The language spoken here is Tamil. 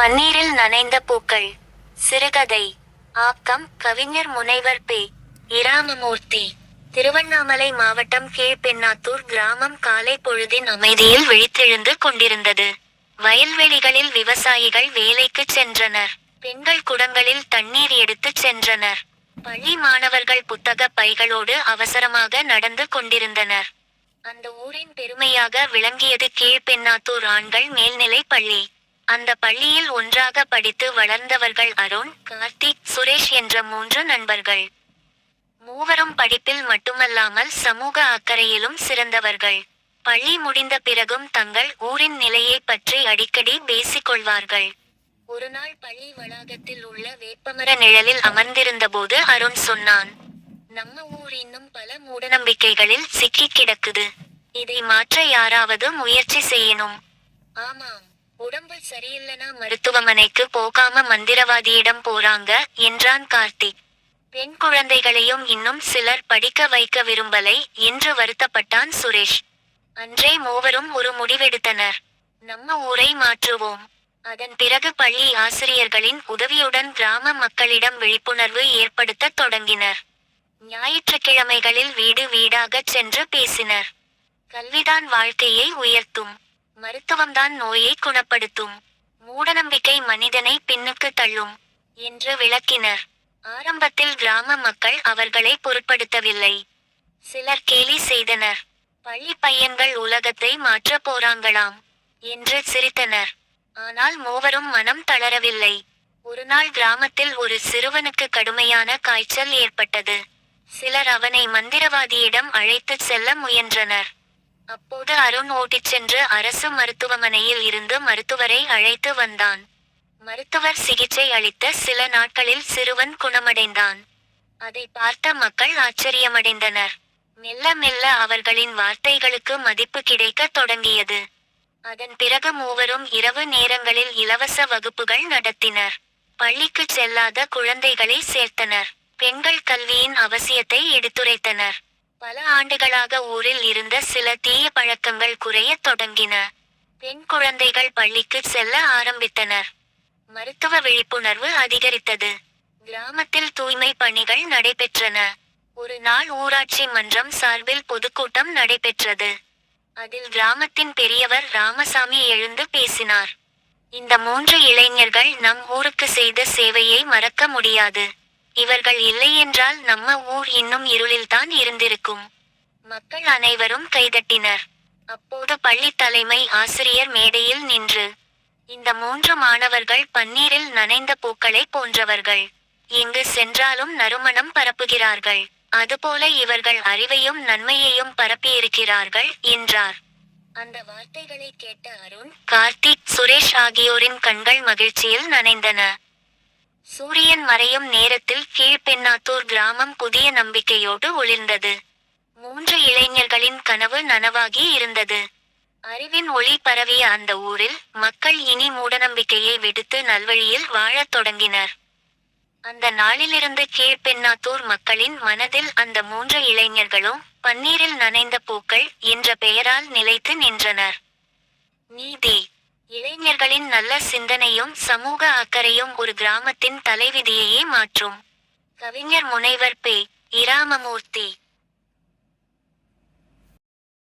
பன்னீரில் நனைந்த பூக்கள். சிறுகதை. ஆக்கம் கவிஞர் முனைவர் பெ. இராமமூர்த்தி. திருவண்ணாமலை மாவட்டம் கீழ்பென்னாத்தூர் கிராமம் காலை பொழுதின் அமைதியில் விழித்தெழுந்து கொண்டிருந்தது. வயல்வெளிகளில் விவசாயிகள் வேலைக்குச் சென்றனர். பெண்கள் குடங்களில் தண்ணீர் எடுத்துச் சென்றனர். பள்ளி மாணவர்கள் புத்தக பைகளோடு அவசரமாக நடந்து கொண்டிருந்தனர். அந்த ஊரின் பெருமையாக விளங்கியது கீழ்பென்னாத்தூர் ஆண்கள் மேல்நிலை பள்ளி. அந்த பள்ளியில் ஒன்றாக படித்து வளர்ந்தவர்கள் அருண், கார்த்திக், சுரேஷ் என்ற 3 நண்பர்கள். மூவரும் படிப்பில் மட்டுமல்லாமல் சமூக அக்கறையிலும் சிறந்தவர்கள். பள்ளி முடிந்த பிறகும் தங்கள் ஊரின் நிலையை பற்றி அடிக்கடி பேசிக்கொள்வார்கள். ஒருநாள் பள்ளி வளாகத்தில் உள்ள வேப்பமர நிழலில் அமர்ந்திருந்தபோது அருண் சொன்னான், நம்ம ஊர் இன்னும் பல மூடநம்பிக்கைகளில் சிக்கி கிடக்குது. இதை மாற்ற யாராவது முயற்சி செய்யணும். ஆமாம், உடம்பு சரியில்லனா மருத்துவமனைக்கு போகாம மந்திரவாதியிடம் போறாங்க என்றான் கார்த்திக். பெண் குழந்தைகளையும் இன்னும் சிலர் படிக்க வைக்க விரும்பலை என்று வருத்தப்பட்டான் சுரேஷ். அன்றே மூவரும் ஒரு முடிவெடுத்தனர். நம்ம ஊரை மாற்றுவோம். அதன் பிறகு பள்ளி ஆசிரியர்களின் உதவியுடன் கிராம மக்களிடம் விழிப்புணர்வு ஏற்படுத்த தொடங்கினர். ஞாயிற்றுக்கிழமைகளில் வீடு வீடாகச் சென்று பேசினர். கல்விதான் வாழ்க்கையை உயர்த்தும், மருத்துவம்தான் நோயை குணப்படுத்தும், மூடநம்பிக்கை மனிதனை பின்னுக்கு தள்ளும் என்று விளக்கினர். ஆரம்பத்தில் கிராம மக்கள் அவர்களை பொருட்படுத்தவில்லை. சிலர் கேலி செய்தனர். பள்ளி பையன்கள் உலகத்தை மாற்ற போறாங்களாம் என்று சிரித்தனர். ஆனால் மூவரும் மனம் தளரவில்லை. ஒருநாள் கிராமத்தில் ஒரு சிறுவனுக்கு கடுமையான காய்ச்சல் ஏற்பட்டது. சிலர் அவனை மந்திரவாதியிடம் அழைத்துச் செல்ல முயன்றனர். அப்போது அருண் ஓட்டிச் சென்று அரசு மருத்துவமனையில் இருந்து மருத்துவரை அழைத்து வந்தான். மருத்துவர் சிகிச்சை அளித்த சில நாட்களில் சிறுவன் குணமடைந்தான். அதை பார்த்த மக்கள் ஆச்சரியமடைந்தனர். மெல்ல மெல்ல அவர்களின் வார்த்தைகளுக்கு மதிப்பு கிடைக்கத் தொடங்கியது. அதன் பிறகு மூவரும் இரவு நேரங்களில் இலவச வகுப்புகள் நடத்தினர். பள்ளிக்குச் செல்லாத குழந்தைகளை சேர்த்தனர். பெண்கள் கல்வியின் அவசியத்தை எடுத்துரைத்தனர். பல ஆண்டுகளாக ஊரில் இருந்த சில தீய பழக்கங்கள் குறையத் தொடங்கின. பெண் குழந்தைகள் பள்ளிக்கு செல்ல ஆரம்பித்தனர். மருத்துவ விழிப்புணர்வு அதிகரித்தது. கிராமத்தில் தூய்மை பணிகள் நடைபெற்றன. ஒரு நாள் ஊராட்சி மன்றம் சார்பில் பொதுக்கூட்டம் நடைபெற்றது. அதில் கிராமத்தின் பெரியவர் ராமசாமி எழுந்து பேசினார். இந்த 3 இளைஞர்கள் நம் ஊருக்கு செய்த சேவையை மறக்க முடியாது. இவர்கள் இல்லையென்றால் நம்ம ஊர் இன்னும் இருளில்தான் இருந்திருக்கும். மக்கள் அனைவரும் கைதட்டினர். அப்போது பள்ளி தலைமை ஆசிரியர் மேடையில் நின்று, இந்த 3 மாணவர்கள் பன்னீரில் நனைந்த பூக்களை போன்றவர்கள். எங்கு சென்றாலும் நறுமணம் பரப்புகிறார்கள். அதுபோல இவர்கள் அறிவையும் நன்மையையும் பரப்பியிருக்கிறார்கள் என்றார். அந்த வார்த்தைகளை கேட்ட அருண், கார்த்திக், சுரேஷ் ஆகியோரின் கண்கள் மகிழ்ச்சியில் நனைந்தன. சூரியன் மறையும் நேரத்தில் கீழ்பென்னாத்தூர் கிராமம் புதிய நம்பிக்கையோடு ஒளிர்ந்தது. 3 இளைஞர்களின் கனவு நனவாகி இருந்தது. அறிவின் ஒளி பரவிய அந்த ஊரில் மக்கள் இனி மூடநம்பிக்கையை விடுத்து நல்வழியில் வாழத் தொடங்கினர். அந்த நாளிலிருந்து கீழ்பென்னாத்தூர் மக்களின் மனதில் அந்த 3 இளைஞர்களும் பன்னீரில் நனைந்த பூக்கள் என்ற பெயரால் நிலைத்து நின்றனர். நீதி. இளைஞர்களின் நல்ல சிந்தனையும் சமூக அக்கறையும் ஒரு கிராமத்தின் தலைவிதியையே மாற்றும். கவிஞர் முனைவர் பெ. இராமமூர்த்தி.